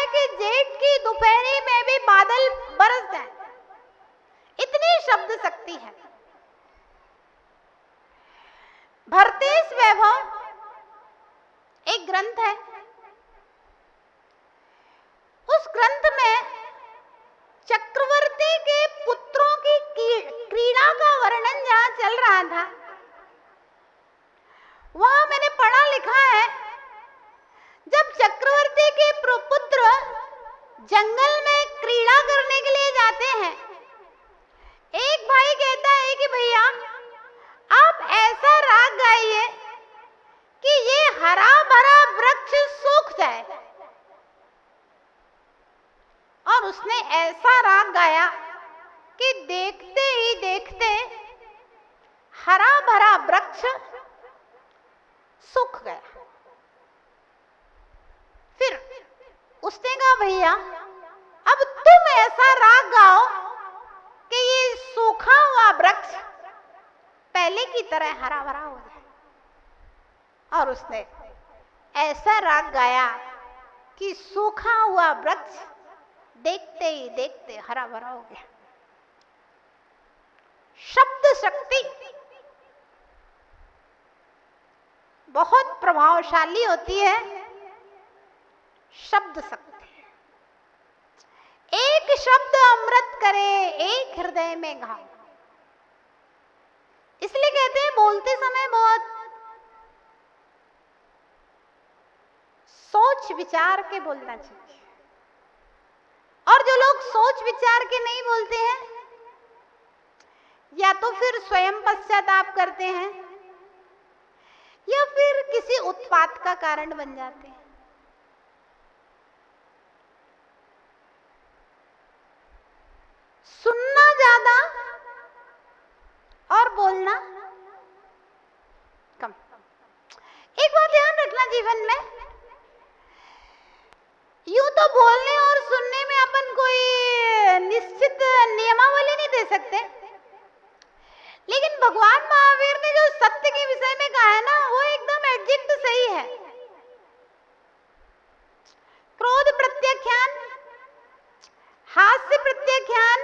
है कि जेठ की दोपहरी में भी बादल बरस जाए, इतनी शब्द शक्ति है। भरतेश वैभव एक ग्रंथ है, उस ग्रंथ में चक्रवर्ती के पुत्रों की क्रीड़ा का वर्णन जहां चल रहा था, वहां मैंने पढ़ा लिखा है, जब चक्रवर्ती के पुत्र जंगल में क्रीड़ा करने के लिए जाते हैं, एक भाई कहता है कि भैया आप ऐसा राग गाइए कि ये हरा भरा वृक्ष सूख जाए। और उसने ऐसा राग गाया कि देखते ही देखते हरा भरा वृक्ष सूख गया। फिर उसने कहा भैया अब तुम ऐसा राग गाओ कि ये सूखा हुआ वृक्ष पहले की तरह हरा भरा हो जाए। और उसने ऐसा राग गाया कि सूखा हुआ वृक्ष देखते ही देखते हरा भरा हो गया। शब्द शक्ति बहुत प्रभावशाली होती है। शब्द शक्ति, एक शब्द अमृत करे एक हृदय में घाव। इसलिए कहते हैं बोलते समय बहुत सोच विचार के बोलना चाहिए। और जो लोग सोच विचार के नहीं बोलते हैं, या तो फिर स्वयं पश्चाताप करते हैं या फिर किसी उत्पात का कारण बन जाते हैं। सुनना ज्यादा और बोलना कम। एक बात ध्यान रखना जीवन में, यूं तो बोलने और सुनने में अपन कोई निश्चित नियमावली नहीं दे सकते, लेकिन भगवान महावीर ने जो सत्य के विषय में कहा है ना, वो एकदम एग्जैक्ट सही है। क्रोध प्रत्याख्यान, हास्य प्रत्याख्यान,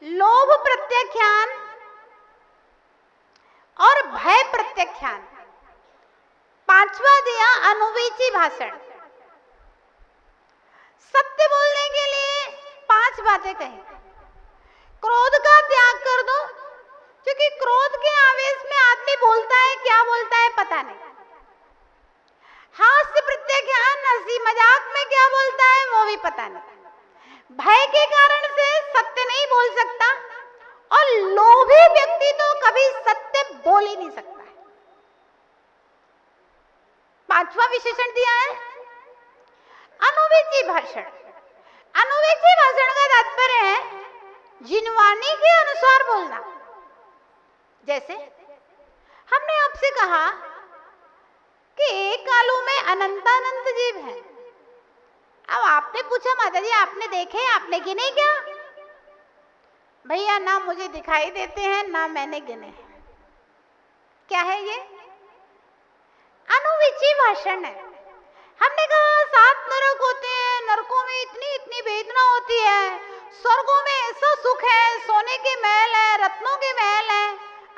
लोभ प्रत्याख्यान और भय प्रत्याख्यान। पांचवा दिया अनुवीची भाषण। सत्य बोलने के लिए 5 बातें कही। क्रोध का त्याग कर दो, क्योंकि क्रोध के आवेश में आदमी बोलता है, क्या बोलता है पता नहीं। हास्य प्रत्याख्यान, हंसी मजाक में क्या बोलता है वो भी पता नहीं। भय के कारण से सत्य नहीं बोल सकता, और लोभी व्यक्ति तो कभी सत्य बोल ही नहीं सकता है। 5वां विशेषण दिया है अनुवीची भाषण। अनुवीची भाषण का तात्पर्य है जिनवाणी के अनुसार बोलना। जैसे हमने आपसे कहा कि एक आलू में अनंतानंत जीव है। अब आपने पूछा माता जी आपने देखे, आपने गिने क्या? भैया ना मुझे दिखाई देते हैं ना मैंने गिने। क्या है ये? अनुवीची भाषण है। हमने कहा 7 नरक होते हैं, नरकों में इतनी इतनी वेदना होती है, स्वर्गों में ऐसा सुख है, सोने के महल है, रत्नों के महल है।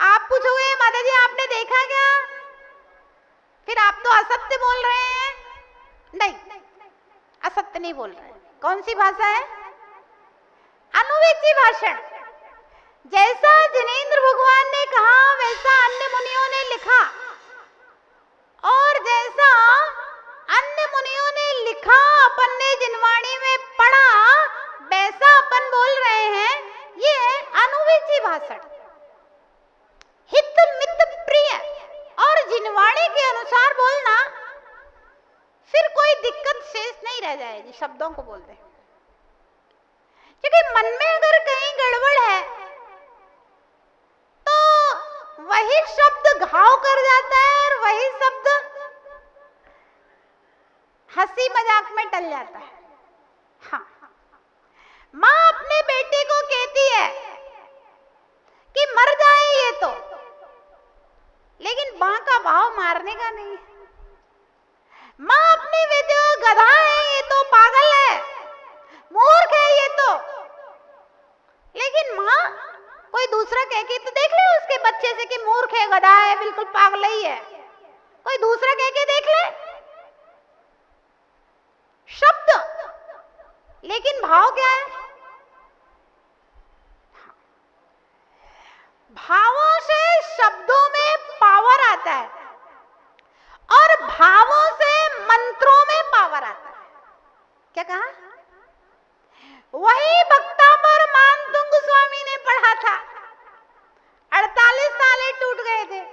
आप पूछोगे माता जी आपने देखा क्या? फिर आप तो असत्य बोल रहे हैं। नहीं, असत्य नहीं बोल रहे। कौन सी भाषा है? अनुवीची भाषण। जैसा जिनेंद्र भगवान ने कहा वैसा अन्य मुनियों ने लिखा, और जैसा अन्य मुनियों ने लिखा अपन ने जिनवाणी में पढ़ा, वैसा अपन बोल रहे हैं। ये अनुवीची भाषण। हित मित प्रिय और जिनवाणी के अनुसार बोलना, फिर कोई दिक्कत शेष नहीं रह जाएगी शब्दों को बोल दे। क्योंकि मन में अगर कहीं गड़बड़ है तो वही शब्द घाव कर जाता है, और वही शब्द हंसी मजाक में टल जाता है। हाँ, माँ अपने बेटे को कहती है कि मर जाए ये तो, लेकिन माँ का भाव मारने का नहीं है। माँ अपने बेटे को गधा है ये तो बिल्कुल पागल ही है, कोई दूसरा कह के देख ले। शब्द, लेकिन भाव क्या है? भावों से शब्दों में पावर आता है और भावों से मंत्रों में पावर आता है। क्या कहा? वही भक्तामर मानतुंग स्वामी ने पढ़ा था, 48 साले टूट गए थे,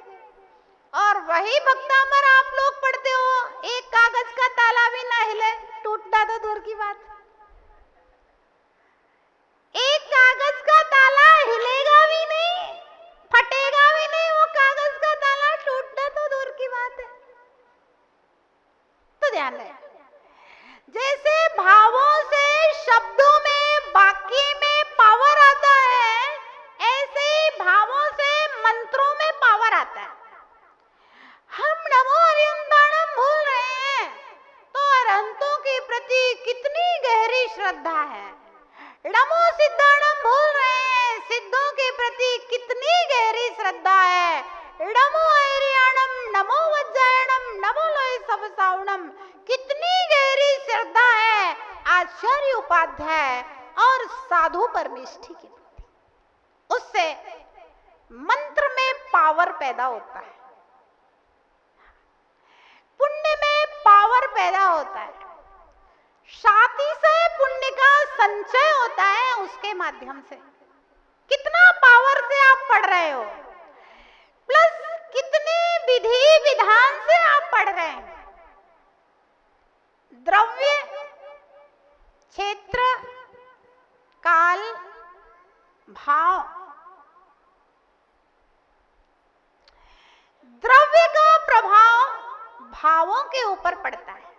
और वही भक्तामर आप लोग पढ़ते हो, एक कागज का ताला भी ना हिले, टूटता तो दूर की बात, एक कागज का ताला हिलेगा भी नहीं, फटेगा भी नहीं, वो कागज का ताला टूटना तो दूर की बात है। तो ध्यान रहे, जैसे भावों से शब्दों में वाक्य में पावर आता है, ऐसे ही भावों से मंत्रों में पावर आता है। हम नमो अरिहंताणम बोल रहे हैं तो अरहंतों के प्रति कितनी गहरी श्रद्धा है। नमो सिद्धाणम बोल रहे हैं, सिद्धों के प्रति कितनी गहरी श्रद्धा है। नमो ऐरियाणम, नमो वज्रायणम, नमो लोय सवसावणम, कितनी गहरी श्रद्धा है आचार्य उपाध्याय और साधु परमेष्ठी के प्रति। उससे मंत्र में पावर पैदा होता है, पुण्य में पावर पैदा होता है, साथी से पुण्य का संचय होता है उसके माध्यम से। कितना पावर से आप पढ़ रहे हो, प्लस कितने विधि विधान से आप पढ़ रहे हैं। द्रव्य, क्षेत्र, काल, भाव। द्रव्य का प्रभाव भावों के ऊपर पड़ता है,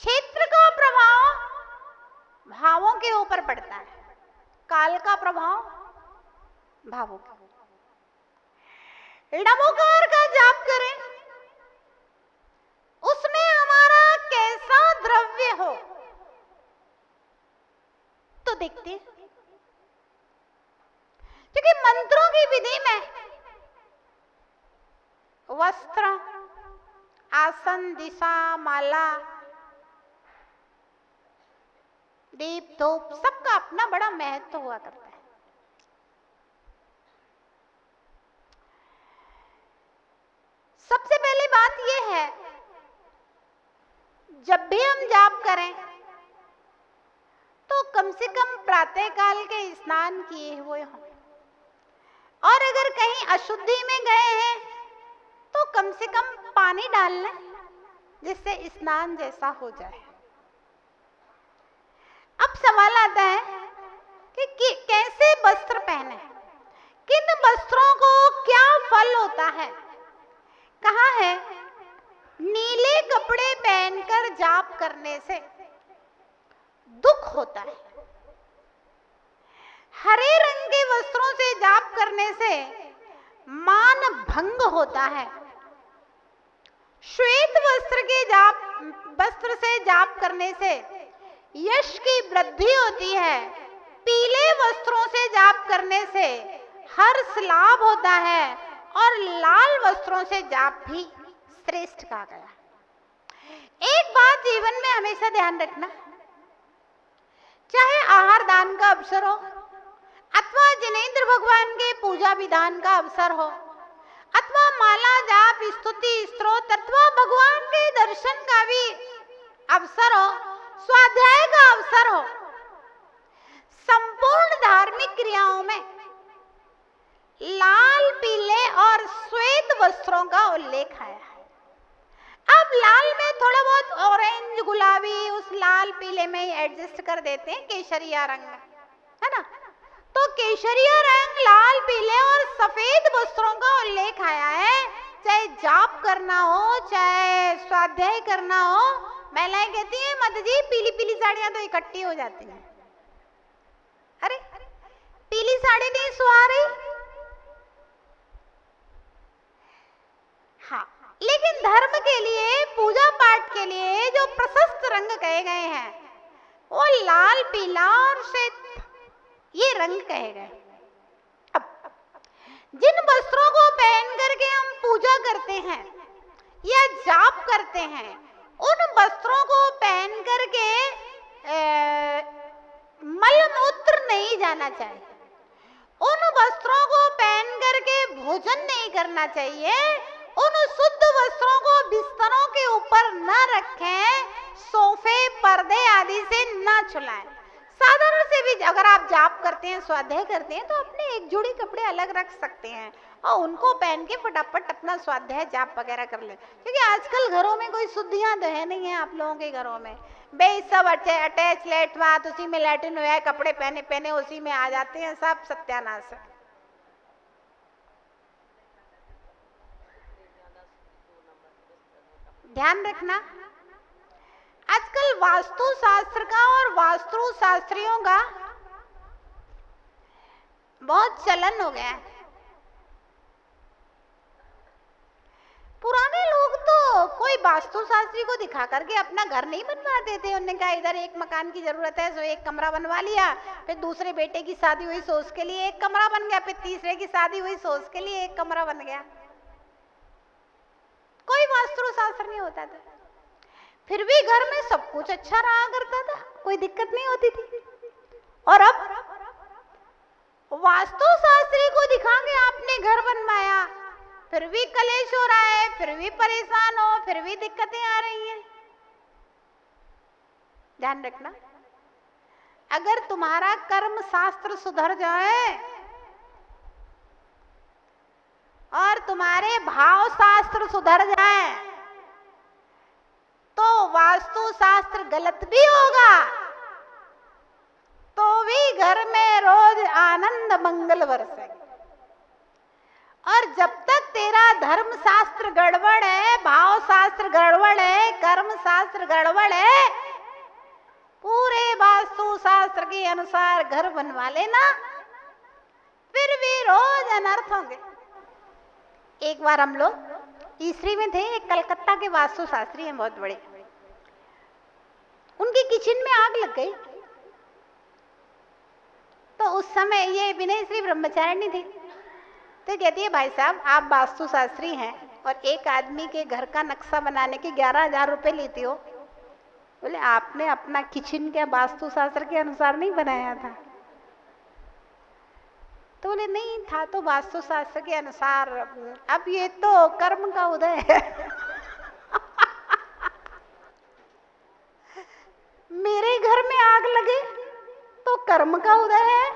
क्षेत्र का प्रभाव भावों के ऊपर पड़ता है, काल का प्रभाव भावों के ऊपर। नमोकार का जाप करें, उसमें हमारा कैसा द्रव्य हो तो देखते हैं, क्योंकि मंत्रों की विधि में वस्त्र, आसन, दिशा, माला, दीप, धूप, सबका अपना बड़ा महत्व हुआ करता है। सबसे पहली बात यह है, जब भी हम जाप करें तो कम से कम प्रातः काल के स्नान किए हुए हों, और अगर कहीं अशुद्धि में गए हैं तो कम से कम पानी डाल लें जिससे स्नान जैसा हो जाए। अब सवाल आता है कि कैसे वस्त्र पहने, किन वस्त्रों को क्या फल होता है। कहा है, नीले कपड़े पहनकर जाप करने से दुख होता है, हरे रंग के वस्त्रों से जाप करने से मान भंग होता है, श्वेत वस्त्र से जाप करने से यश की वृद्धि होती है, पीले वस्त्रों से जाप करने से हर्ष लाभ होता है, और लाल वस्त्रों से जाप भी श्रेष्ठ कहा गया। एक बात जीवन में हमेशा ध्यान रखना, चाहे आहार दान का अवसर हो, अथवा जिनेंद्र भगवान के पूजा विधान का अवसर हो, अथवा माला जाप स्तुति स्तोत्र अथवा भगवान के दर्शन का भी अवसर हो, स्वाध्याय का अवसर हो, संपूर्ण धार्मिक क्रियाओं में लाल, पीले और श्वेत वस्त्रों का उल्लेख आया है। अब लाल में थोड़ा बहुत ऑरेंज, गुलाबी, उस लाल पीले में एडजस्ट कर देते हैं, केसरिया रंग है ना। तो केसरिया रंग, लाल, पीले और सफेद वस्त्रों का उल्लेख आया है। चाहे जाप करना हो, चाहे स्वाध्याय करना हो, महिलाएं कहती हैं मत जी पीली पीली साड़ियां तो इकट्ठी हो जाती हैं। अरे पीली साड़ी नहीं सुहा रही, हाँ, लेकिन धर्म के लिए, पूजा पाठ के लिए जो प्रशस्त रंग कहे गए हैं वो लाल, पीला और श्वेत, ये रंग कहे गए। अब जिन वस्त्रों को पहन करके हम पूजा करते हैं या जाप करते हैं, उन वस्त्रों को पहन करके मल मूत्र नहीं जाना चाहिए। उन वस्त्रों को पहन करके भोजन नहीं करना चाहिए। उन शुद्ध वस्त्रों को बिस्तरों के ऊपर न रखें, सोफे पर्दे आदि से न छुलाएं। साधारण से भी अगर आप जाप करते हैं, स्वाध्याय करते हैं, तो अपने एक जोड़ी कपड़े अलग रख सकते हैं और उनको पहन के फटाफट अपना स्वाध्याय जाप वगैरह कर ले। क्योंकि आजकल घरों में कोई शुद्धियां तो है नहीं है आप लोगों के घरों में। बे सब अटैच लेटवात, उसी में लैट्रिन हुआ है, कपड़े पहने पहने उसी में आ जाते हैं, सब सत्यानाश है। ध्यान रखना, आजकल वास्तु शास्त्र का और वास्तु शास्त्रियों का बहुत चलन हो गया है। पुराने लोग तो कोई वास्तु शास्त्री को दिखा करके अपना घर नहीं बनवाते थे। उन्होंने कहा इधर एक मकान की जरूरत है, सो एक कमरा बनवा लिया। फिर दूसरे बेटे की शादी हुई, सो उसके लिए एक कमरा बन गया। फिर तीसरे की शादी हुई, सो उसके लिए एक कमरा बन गया। कोई वास्तु शास्त्र नहीं होता था, फिर भी घर में सब कुछ अच्छा रहा करता था, कोई दिक्कत नहीं होती थी। और अब वास्तु शास्त्री को दिखा के आपने घर बनवाया, फिर भी कलेश हो रहा है, फिर भी परेशान हो, फिर भी दिक्कतें आ रही हैं। ध्यान रखना, अगर तुम्हारा कर्म शास्त्र सुधर जाए और तुम्हारे भाव शास्त्र सुधर जाए तो वास्तु शास्त्र गलत भी होगा तो भी घर में रोज आनंद मंगल बरसेगा। और जब तक तेरा धर्म शास्त्र गड़बड़ है, भाव शास्त्र गड़बड़ है, कर्म शास्त्र गड़बड़ है, पूरे वास्तु शास्त्र के अनुसार घर बनवा लेना, फिर भी रोज अनर्थ होंगे। एक बार हम लोग तीसरी में थे, एक कलकत्ता के वास्तु शास्त्री हैं बहुत बड़े, उनके किचन में आग लग गई। तो उस समय ये विनय श्री ब्रह्मचारिणी थी, तो कहती है भाई साहब आप वास्तु शास्त्री हैं और एक आदमी के घर का नक्शा बनाने के 11,000 रुपए लेते हो। बोले आपने अपना किचन क्या वास्तु शास्त्र के अनुसार नहीं बनाया था? तो बोले नहीं था तो वास्तु शास्त्र के अनुसार। अब ये तो कर्म का उदय है। मेरे घर में आग लगे तो कर्म का उदय है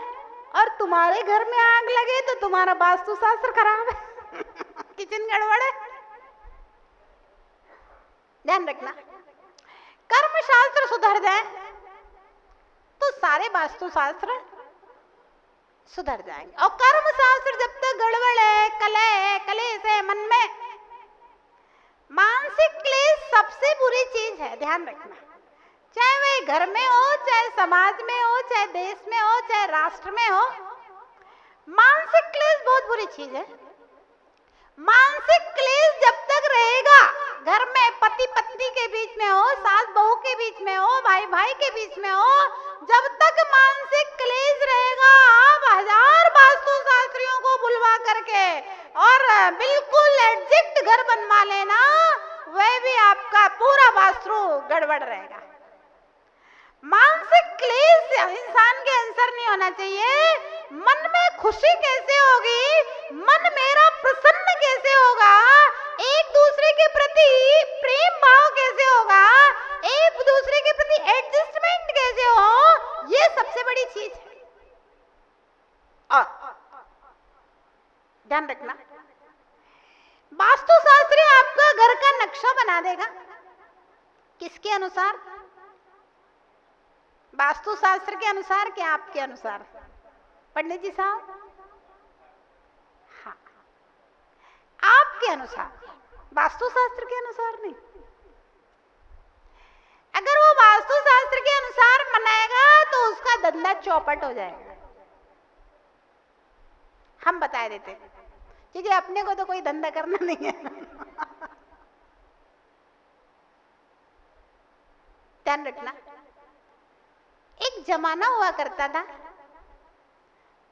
और तुम्हारे घर में आग लगे तो तुम्हारा वास्तु शास्त्र खराब है। किचन गड़बड़ है। ध्यान रखना, कर्म शास्त्र सुधर जाए तो सारे वास्तु शास्त्र सुधर जाएंगे। और कर्म शास्त्र जब तक गड़बड़ है, कलह है, कलेश है मन में, मानसिक क्लेश सबसे बुरी चीज है। ध्यान रखना, चाहे वह घर में हो, चाहे समाज में हो, चाहे देश में हो, चाहे राष्ट्र में हो, मानसिक क्लेश बहुत बुरी चीज है। मानसिक क्लेश जब तक रहेगा घर में, पति पत्नी के बीच में हो, सास बहू के बीच में हो, भाई भाई के बीच में हो, जब तक मानसिक क्लेश रहेगा आप 1000 वास्तु शास्त्रियों को बुलवा करके और बिल्कुल एग्जैक्ट घर बनवा लेना, वह भी आपका पूरा वास्तु गड़बड़ रहेगा। मानसिक क्लेश इंसान के अंदर नहीं होना चाहिए। मन में खुशी कैसे होगी, मन मेरा प्रसन्न कैसे होगा, एक दूसरे के प्रति प्रेम भाव कैसे होगा, एक दूसरे के प्रति एडजस्टमेंट कैसे हो, ये सबसे बड़ी चीज है। और ध्यान रखना, वास्तु शास्त्री आपका घर का नक्शा बना देगा किसके अनुसार? वास्तु शास्त्र के अनुसार क्या आपके अनुसार? पंडित जी साहब, हाँ, आपके अनुसार, वास्तु शास्त्र के अनुसार नहीं। अगर वो वास्तु शास्त्र के अनुसार बनाएगा तो उसका धंधा चौपट हो जाएगा। हम बता देते हैं, क्योंकि अपने को तो कोई धंधा करना नहीं है। ध्यान रखना, एक जमाना हुआ करता था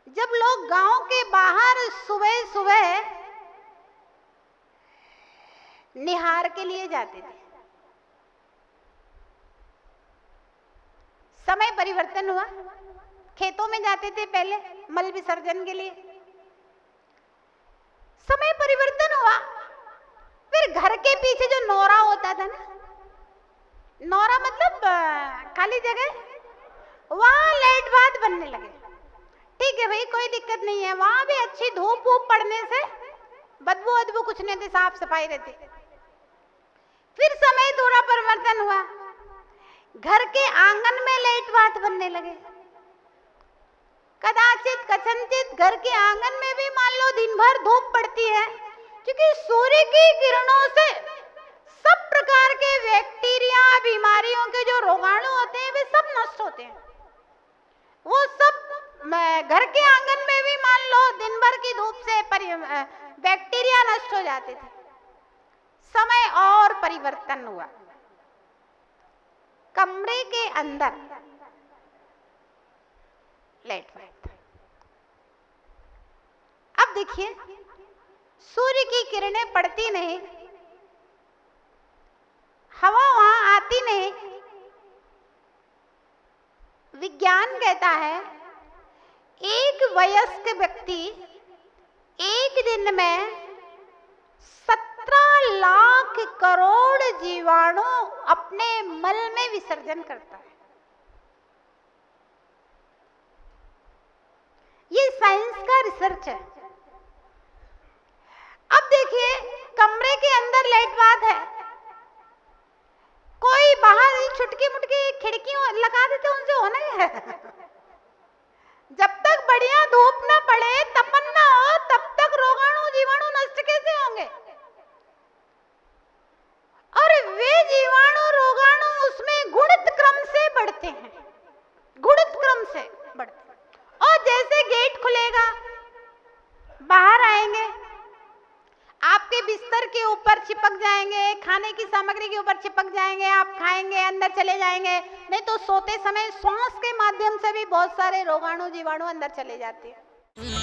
जब लोग गांव के बाहर सुबह सुबह निहार के लिए जाते थे, समय परिवर्तन हुआ। खेतों में जाते थे पहले मल विसर्जन के लिए, समय परिवर्तन हुआ। फिर घर के पीछे जो नौरा होता था ना, नौरा मतलब खाली जगह, वहां लेट बात बनने लगे। ठीक है भाई, कोई दिक्कत नहीं है, वहां भी अच्छी धूप वूप पड़ने से बदबू अदबू कुछ नहीं थी, साफ सफाई रहती। फिर समय थोड़ा परिवर्तन हुआ, घर के आंगन में लेट बात बनने लगे। कदाचित कथनचित घर के आंगन में भी मान लो दिन भर धूप पड़ती है, क्योंकि सूर्य की किरणों से सब प्रकार के बैक्टीरिया, बीमारियों के जो रोगाणु होते हैं वे सब नष्ट होते हैं। वो सब घर के आंगन में भी मान लो दिन भर की धूप से बैक्टीरिया नष्ट हो जाते थे। समय और परिवर्तन हुआ, कमरे के अंदर लाइट था। अब देखिए, सूर्य की किरणें पड़ती नहीं, हवा वहां आती नहीं। विज्ञान कहता है एक वयस्क व्यक्ति एक दिन में 17 लाख करोड़ जीवाणु अपने मल में विसर्जन करता है। ये साइंस का रिसर्च है। अब देखिए, कमरे के अंदर लाइट बात है, कोई बाहर छुटकी मुटकी खिड़कियों लगा देते, उनसे होना ही है। जब तक बढ़िया धूप ना पड़े, तपन ना हो, तब तक रोगाणु जीवाणु नष्ट कैसे होंगे? और वे जीवाणु रोगाणु उसमें गुणित क्रम से बढ़ते हैं, गुणित क्रम से बढ़ते हैं। और जैसे गेट खुलेगा, बाहर आएंगे, आपके बिस्तर के ऊपर चिपक जाएंगे, खाने की सामग्री के ऊपर चिपक जाएंगे, आप खाएंगे, अंदर चले जाएंगे। नहीं तो सोते समय श्वास के माध्यम से भी बहुत सारे रोगाणु जीवाणु अंदर चले जाते हैं।